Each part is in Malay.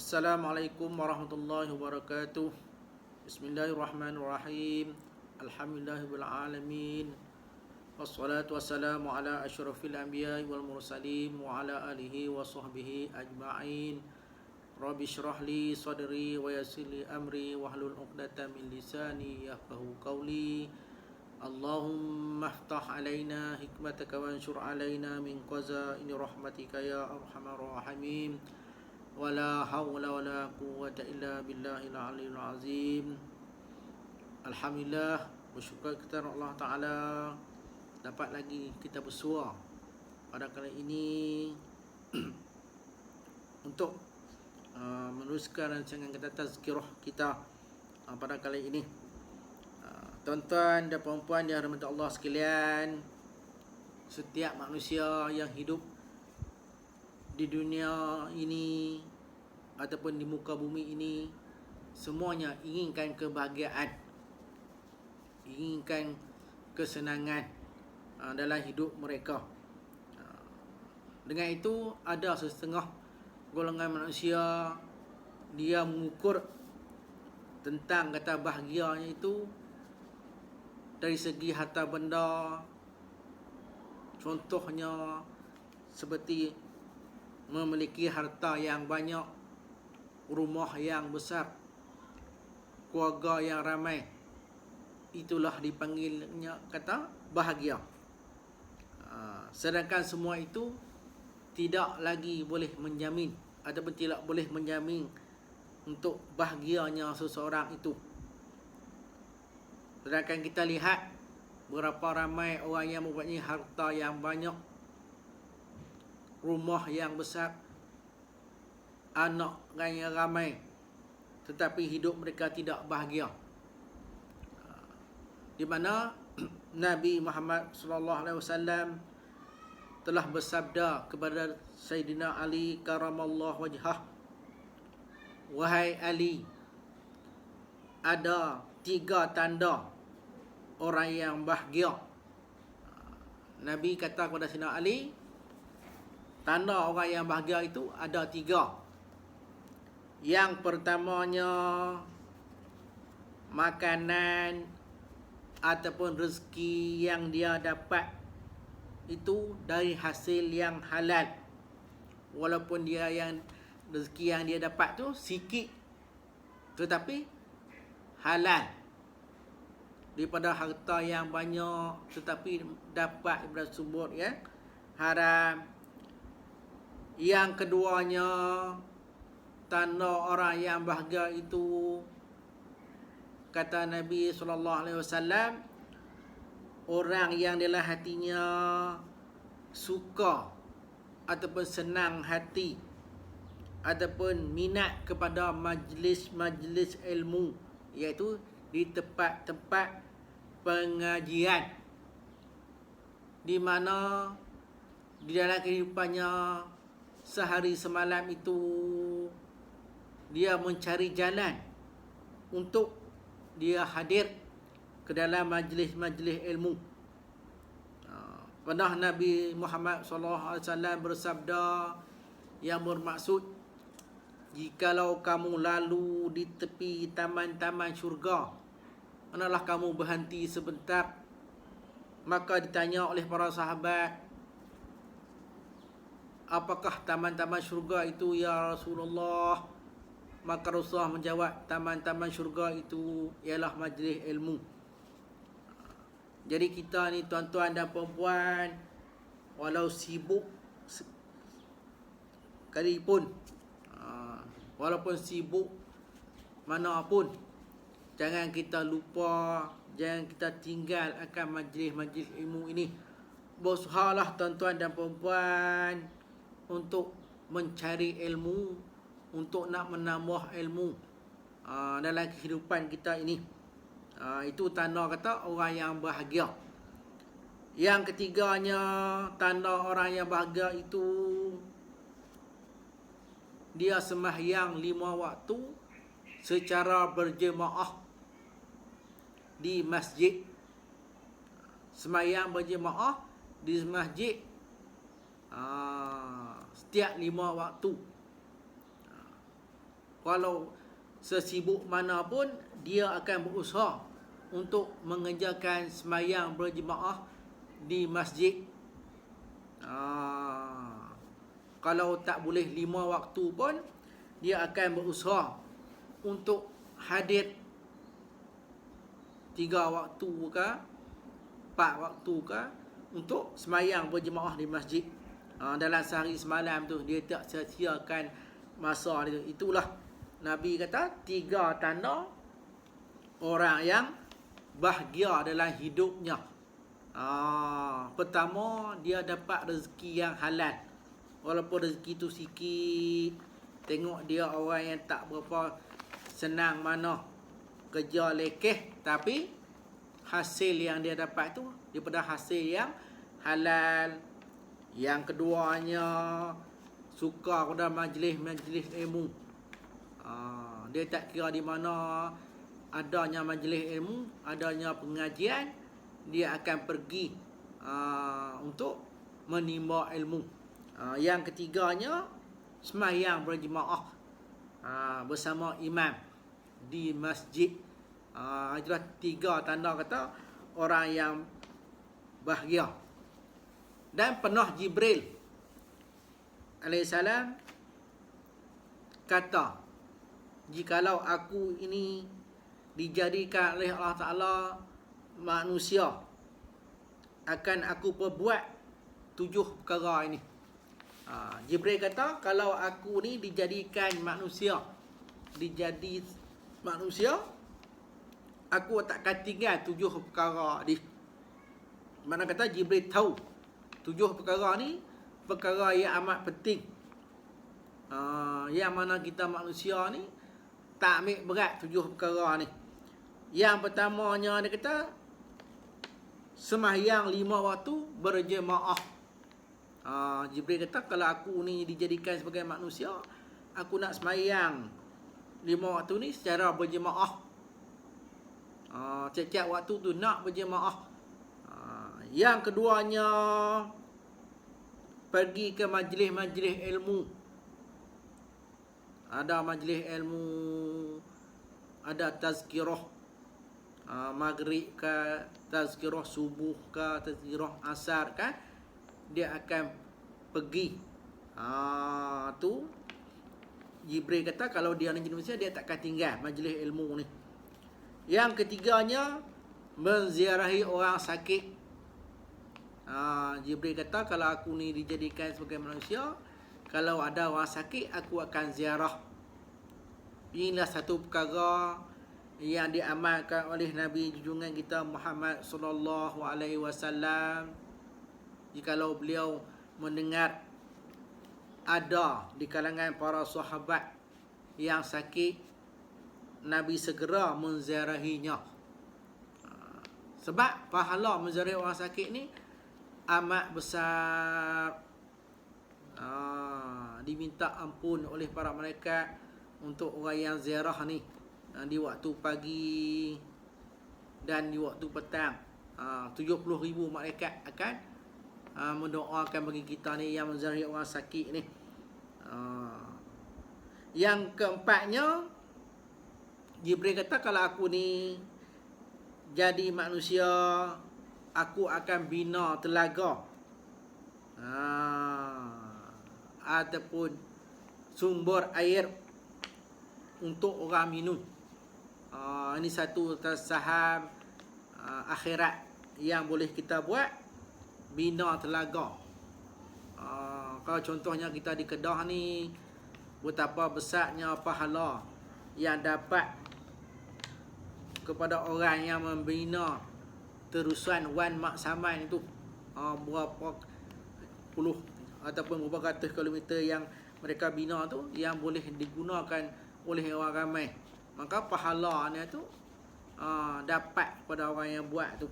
Assalamualaikum warahmatullahi wabarakatuh. Bismillahirrahmanirrahim. Alhamdulillahirabbil alamin. Wassalatu wassalamu ala asyrafil anbiya'i wal mursalin wa ala alihi wa sahbihi ajma'in. Rabbi shrah li sadri wa yassir li amri wahlul 'uqdatam min lisani yafqahu qawli. Allahumma iftah alaina hikmataka wanshur alaina min qaza'ini rahmatika ya arhamar rahimin. Wala hawla wala quwwata illa billahil aliyyil azim. Alhamdulillah, bersyukur kepada Allah Ta'ala dapat lagi kita bersua pada kali ini untuk meneruskan rancangan kita tazkirah kita pada kali ini. Tuan-tuan dan puan-puan yang dirahmati Allah sekalian, setiap manusia yang hidup di dunia ini ataupun di muka bumi ini semuanya inginkan kebahagiaan, inginkan kesenangan dalam hidup mereka. Dengan itu ada setengah golongan manusia dia mengukur tentang kata bahagianya itu dari segi harta benda. Contohnya seperti memiliki harta yang banyak, rumah yang besar, keluarga yang ramai. Itulah dipanggilnya kata bahagia. Sedangkan semua itu tidak lagi boleh menjamin ataupun tidak boleh menjamin untuk bahagianya seseorang itu. Sedangkan kita lihat berapa ramai orang yang mempunyai harta yang banyak, rumah yang besar, anak yang ramai, tetapi hidup mereka tidak bahagia. Di mana Nabi Muhammad sallallahu alaihi wasallam telah bersabda kepada Sayyidina Ali karamallahu wajhah, "Wahai Ali, ada 3 tanda orang yang bahagia." Nabi kata kepada Sayyidina Ali, tanda orang yang bahagia itu ada 3. Yang pertamanya, makanan ataupun rezeki yang dia dapat itu dari hasil yang halal. Walaupun dia yang rezeki yang dia dapat tu sikit, tetapi halal. Daripada harta yang banyak tetapi dapat daripada sumber yang haram. Yang keduanya, tanda orang yang bahagia itu, kata Nabi SAW, orang yang dalam hatinya suka ataupun senang hati ataupun minat kepada majlis-majlis ilmu, iaitu di tempat-tempat pengajian, di mana di dalam kehidupannya sehari semalam itu dia mencari jalan untuk dia hadir ke dalam majlis-majlis ilmu. Pernah Nabi Muhammad SAW bersabda yang bermaksud, jikalau kamu lalu di tepi taman-taman syurga, hendaklah kamu berhenti sebentar. Maka ditanya oleh para sahabat, apakah taman-taman syurga itu ya Rasulullah? Maka Rasulullah menjawab, taman-taman syurga itu ialah majlis ilmu. Jadi kita ni tuan-tuan dan puan-puan, walau sibuk sekalipun, walaupun sibuk mana pun, jangan kita lupa, jangan kita tinggal akan majlis-majlis ilmu ini. Berusahalah tuan-tuan dan puan-puan untuk mencari ilmu, untuk nak menambah ilmu dalam kehidupan kita ini. Itu tanda kata orang yang bahagia. Yang ketiganya, tanda orang yang bahagia itu, dia sembahyang 5 waktu secara berjemaah di masjid. Sembahyang berjemaah di masjid setiap 5 waktu. Walau sesibuk mana pun, dia akan berusaha untuk mengerjakan sembahyang berjemaah di masjid. Kalau tak boleh 5 waktu pun, dia akan berusaha untuk hadir 3 waktu ke 4 waktu ke untuk sembahyang berjemaah di masjid. Dalam sehari semalam tu dia tak sia-siakan masa dia. Itulah Nabi kata 3 tanda orang yang bahagia dalam hidupnya. Pertama, dia dapat rezeki yang halal. Walaupun rezeki tu sikit, tengok dia orang yang tak berapa senang mana, kerja lekeh, tapi hasil yang dia dapat tu daripada hasil yang halal. Yang keduanya, suka pada majlis-majlis ilmu. Dia tak kira di mana adanya majlis ilmu, adanya pengajian, dia akan pergi untuk menimba ilmu. Yang ketiganya, sembahyang berjemaah bersama imam di masjid. Itulah 3 tanda kata orang yang bahagia. Dan pernah Jibril alaihissalam kata, jikalau aku ini dijadikan oleh Allah Ta'ala manusia, akan aku perbuat 7 perkara ini. Jibril kata, kalau aku ni dijadi manusia, aku tak akan tinggal 7 perkara ni. Mana kata Jibril tahu 7 perkara ni perkara yang amat penting. Yang mana kita manusia ni tak ambil berat 7 perkara ni. Yang pertamanya dia kata, sembahyang 5 waktu berjemaah. Jibril kata, kalau aku ni dijadikan sebagai manusia, aku nak sembahyang 5 waktu ni secara berjemaah. Tiap-tiap waktu tu nak berjemaah. Yang keduanya, pergi ke majlis-majlis ilmu. Ada majlis ilmu, ada tazkirah maghrib ke, tazkirah subuh ke, tazkirah asar kan, dia akan pergi. Tu Jibril kata kalau dia ni manusia, dia takkan tinggal majlis ilmu ni. Yang ketiganya, menziarahi orang sakit. Jibril kata kalau aku ni dijadikan sebagai manusia, kalau ada orang sakit, aku akan ziarah. Inilah satu perkara yang diamalkan oleh Nabi junjungan kita Muhammad sallallahu alaihi wasallam. Jikalau beliau mendengar ada di kalangan para sahabat yang sakit, Nabi segera menziarahinya. Sebab pahala menziarahi orang sakit ni amat besar. Diminta ampun oleh para malaikat untuk orang yang ziarah ni di waktu pagi dan di waktu petang. 70,000 malaikat akan mendoakan bagi kita ni yang menziarahi orang sakit ni. Yang keempatnya, Jibril kata kalau aku ni jadi manusia, aku akan bina telaga ataupun sumber air untuk orang minum. Ini satu saham akhirat yang boleh kita buat, bina telaga. Kalau contohnya kita di Kedah ni, betapa besarnya pahala yang dapat kepada orang yang membina terusan Wan Mak Saman itu. Berapa puluh ataupun beberapa ratus kilometer yang mereka bina tu, yang boleh digunakan oleh orang ramai. Maka pahalanya tu dapat pada orang yang buat tu.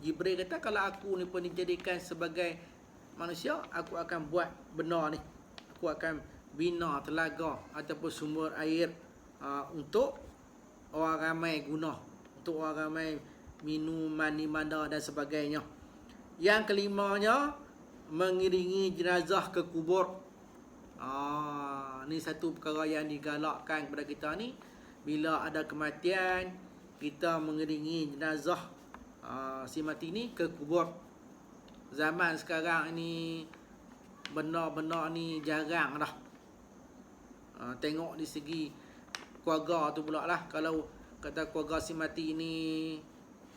Jibril kata kalau aku ni pun dijadikan sebagai manusia, aku akan buat benda ni. Aku akan bina telaga ataupun sumber air untuk orang ramai guna, untuk orang ramai minum, mandi manda dan sebagainya. Yang kelimanya, mengiringi jenazah ke kubur. Ni satu perkara yang digalakkan kepada kita ni. Bila ada kematian, kita mengiringi jenazah si mati ni ke kubur. Zaman sekarang ni benda-benda ni jarang dah. Tengok di segi keluarga tu pula lah. Kalau kata keluarga si mati ni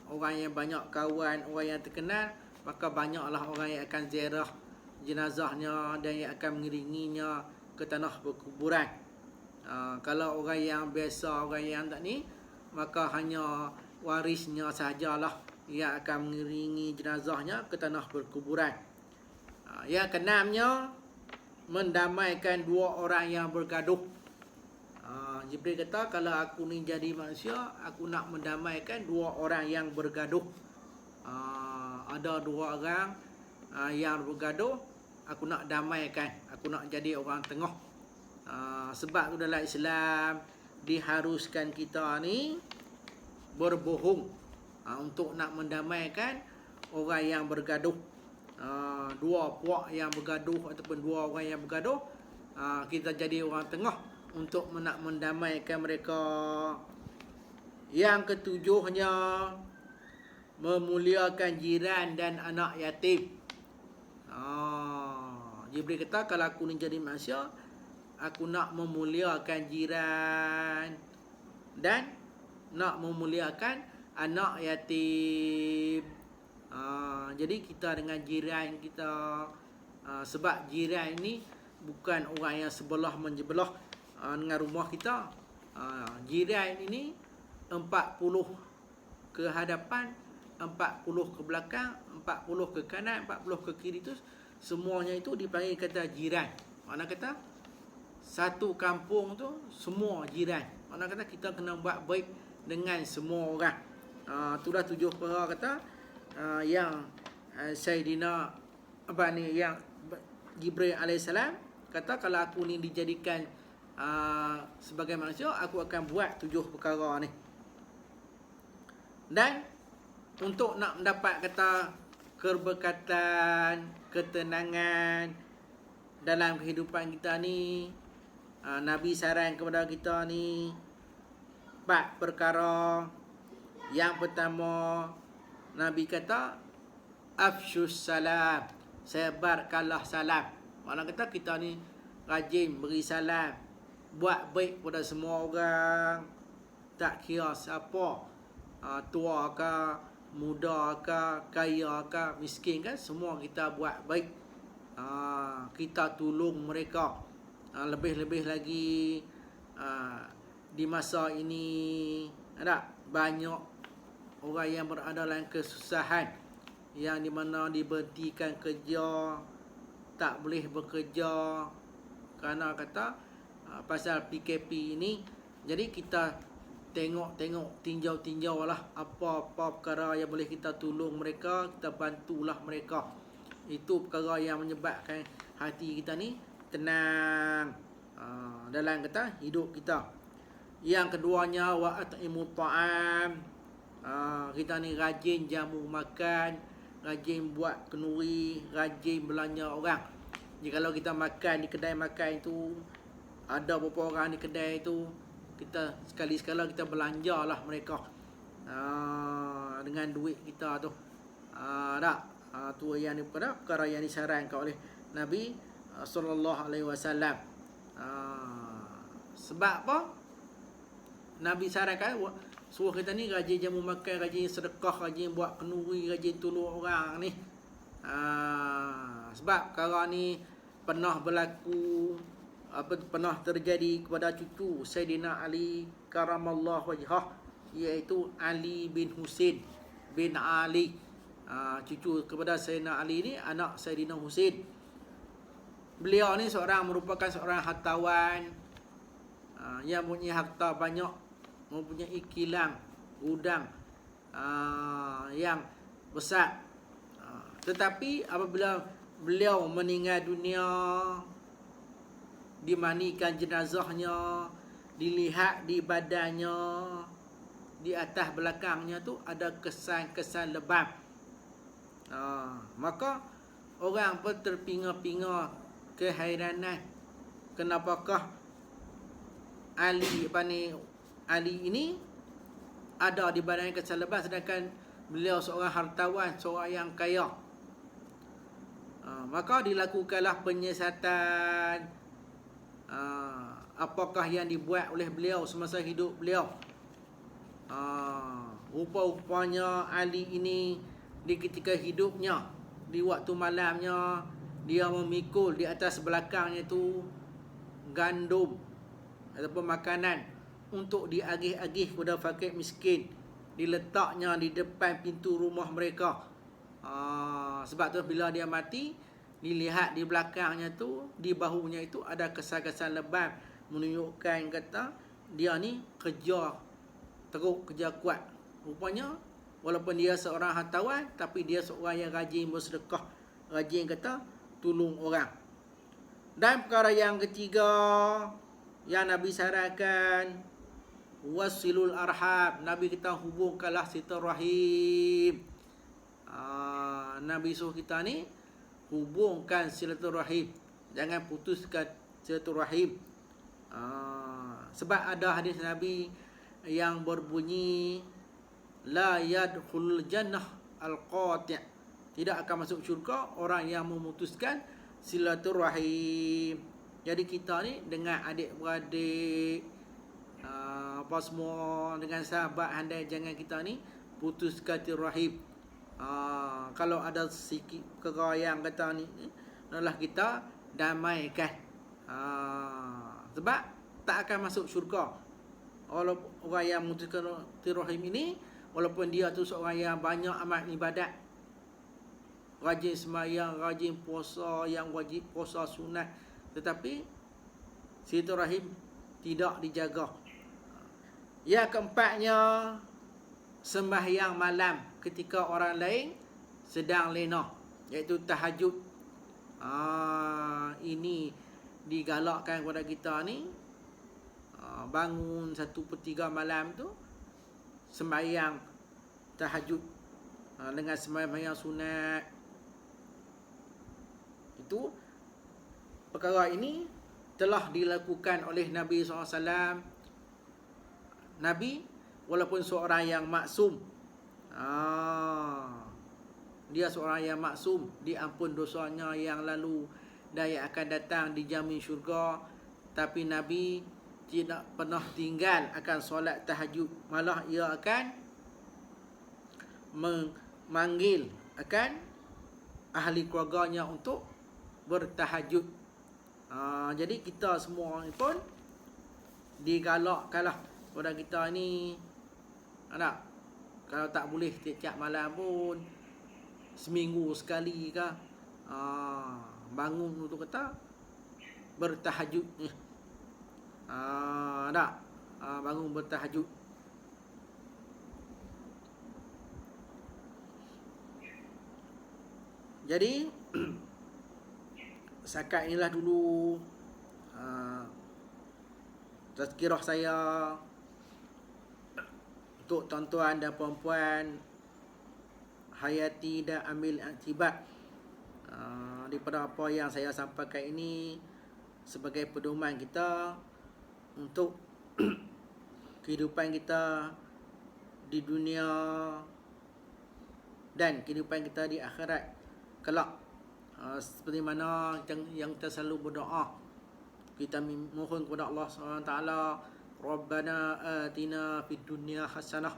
orang yang banyak kawan, orang yang terkenal, maka banyaklah orang yang akan ziarah jenazahnya dan yang akan mengiringinya ke tanah perkuburan. Kalau orang yang biasa, orang yang tak ni, maka hanya warisnya sahajalah yang akan mengiringi jenazahnya ke tanah perkuburan. Yang keenamnya, mendamaikan dua orang yang bergaduh. Jibril kata, kalau aku ni jadi manusia, aku nak mendamaikan dua orang yang bergaduh. Ada dua orang yang bergaduh, aku nak damaikan, aku nak jadi orang tengah. Sebab tu dalam Islam diharuskan kita ni berbohong untuk nak mendamaikan orang yang bergaduh. Dua puak yang bergaduh ataupun dua orang yang bergaduh, kita jadi orang tengah untuk nak mendamaikan mereka. Yang ketujuhnya, memuliakan jiran dan anak yatim. Jibril kata, kalau aku ni jadi manusia, aku nak memuliakan jiran dan nak memuliakan anak yatim. Jadi kita dengan jiran kita, sebab jiran ini bukan orang yang sebelah menjebelah dengan rumah kita. Jiran ini 40 ke hadapan, 40 ke belakang, 40 ke kanan, 40 ke kiri, tu semuanya itu dipanggil kata jiran. Mana kata satu kampung tu semua jiran. Mana kata kita kena buat baik dengan semua orang. Itulah 7 perkara kata yang Sayyidina yang Jibril alaihissalam kata, kalau aku ni dijadikan sebagai manusia, aku akan buat 7 perkara ni. Dan untuk nak mendapat kata keberkatan, ketenangan dalam kehidupan kita ni, Nabi saran kepada kita ni 4 perkara. Yang pertama, Nabi kata, afsyus salam, sebarkanlah salam. Mana kata kita ni rajin beri salam, buat baik kepada semua orang, tak kira siapa, tua ke, muda ke, kaya ke, miskin ke, semua kita buat baik. Kita tolong mereka. Lebih-lebih lagi di masa ini ada banyak orang yang berada dalam kesusahan, yang di mana diberhentikan kerja, tak boleh bekerja kerana kata pasal PKP ini. Jadi kita tengok-tengok, tinjau-tinjau lah apa-apa perkara yang boleh kita tolong mereka, kita bantulah mereka. Itu perkara yang menyebabkan hati kita ni tenang dalam kata hidup kita. Yang keduanya, wa at'imut ta'am, kita ni rajin jamu makan, rajin buat kenduri, rajin belanja orang. Jadi kalau kita makan di kedai makan itu, ada beberapa orang di kedai itu, kita sekali-sekala kita belanjalah mereka dengan duit kita tu. Tu yang perkara yang disarankan oleh Nabi sallallahu alaihi wasallam. Sebab apa? Nabi sarankan suruh kita ni rajin jamu makan, rajin sedekah, rajin buat kenduri, rajin tolong orang ni. Sebab perkara ni pernah berlaku, pernah terjadi kepada cucu Sayyidina Ali karamallahu wajhah, iaitu Ali bin Husain bin Ali. Cucu kepada Sayyidina Ali ni anak Sayyidina Husain. Beliau ni merupakan seorang hartawan yang mempunyai harta banyak, mempunyai kilang, gudang yang besar. Tetapi apabila beliau meninggal dunia, dimandikan jenazahnya, dilihat di badannya, di atas belakangnya tu ada kesan-kesan lebam. Maka orang pun terpinga-pinga, kehairanan, kenapakah Ali ini ada di badan kesan leban, sedangkan beliau seorang hartawan, seorang yang kaya. Maka dilakukanlah penyiasatan apakah yang dibuat oleh beliau semasa hidup beliau. Rupa-rupanya Ali ini di ketika hidupnya, di waktu malamnya, dia memikul di atas belakangnya itu gandum ataupun makanan untuk diagih-agih kepada fakir miskin, diletaknya di depan pintu rumah mereka. Sebab tu bila dia mati, dilihat di belakangnya tu, di bahunya itu ada kesan-kesan lebam, menunjukkan kata dia ni kerja teruk, kerja kuat. Rupanya walaupun dia seorang hartawan, tapi dia seorang yang rajin bersedekah, rajin kata tolong orang. Dan perkara yang ketiga yang Nabi sarankan, wasilul arham. Nabi kita hubungkanlah silaturahim. Nabi suruh kita ni hubungkan silaturahim, jangan putuskan silaturahim. Sebab ada hadis Nabi yang berbunyi, la yadkhulul jannah al-qati', tidak akan masuk syurga orang yang memutuskan silaturahim. Jadi kita ni dengan adik-beradik, apa semua, dengan sahabat handai, jangan kita ni putuskan silaturahim. Kalau ada sikit perkara yang kata ni, adalah kita damaikan. Sebab tak akan masuk syurga orang yang memutuskan silaturahim ini, walaupun dia tu seorang yang banyak amal ibadat, rajin sembahyang, rajin puasa, yang wajib puasa sunat, tetapi silaturahim tidak dijaga. Yang keempatnya, sembahyang malam ketika orang lain sedang lena, iaitu tahajud. Ini digalakkan kepada kita ni, bangun 1/3 malam tu sembahyang tahajud dengan sembahyang sunat. Itu perkara ini telah dilakukan oleh Nabi SAW. Nabi walaupun seorang yang maksum, dia seorang yang maksum, diampun dosanya yang lalu dan yang akan datang, dijamin syurga, tapi Nabi tidak pernah tinggal akan solat tahajud. Malah ia akan memanggil akan ahli keluarganya untuk bertahajud. Jadi kita semua ni pun digalakkanlah kepada kita ni, kalau tak boleh tiap-tiap malam pun, seminggu sekali ke, bangun untuk kata bertahajud ni. Bangun bertahajud. Jadi setakat inilah dulu tazkirah saya untuk tuan-tuan dan puan-puan, hayati dan ambil iktibar daripada apa yang saya sampaikan ini sebagai pedoman kita untuk kehidupan kita di dunia dan kehidupan kita di akhirat kelak. Seperti mana yang kita selalu berdoa, kita mohon kepada Allah SWT, Rabbana atina fid dunya hasanah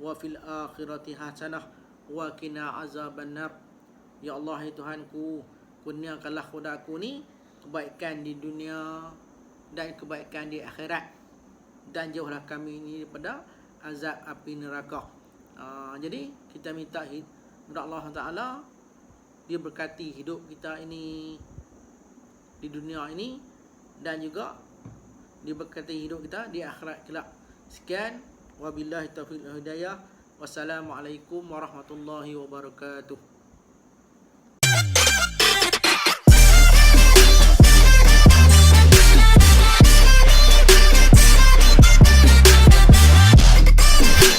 wa fil akhirati hasanah wa qina azabannar. Ya Allah, ya Tuhanku, kurniakanlah kepada aku ni kebaikan di dunia dan kebaikan di akhirat, dan jauhlah kami ini daripada azab api neraka. Jadi kita minta kepada Allah Taala, dia berkati hidup kita ini di dunia ini, dan juga diberkati hidup kita di akhirat kelak. Sekian, wabillahi taufiq wal hidayah. Wassalamualaikum warahmatullahi wabarakatuh.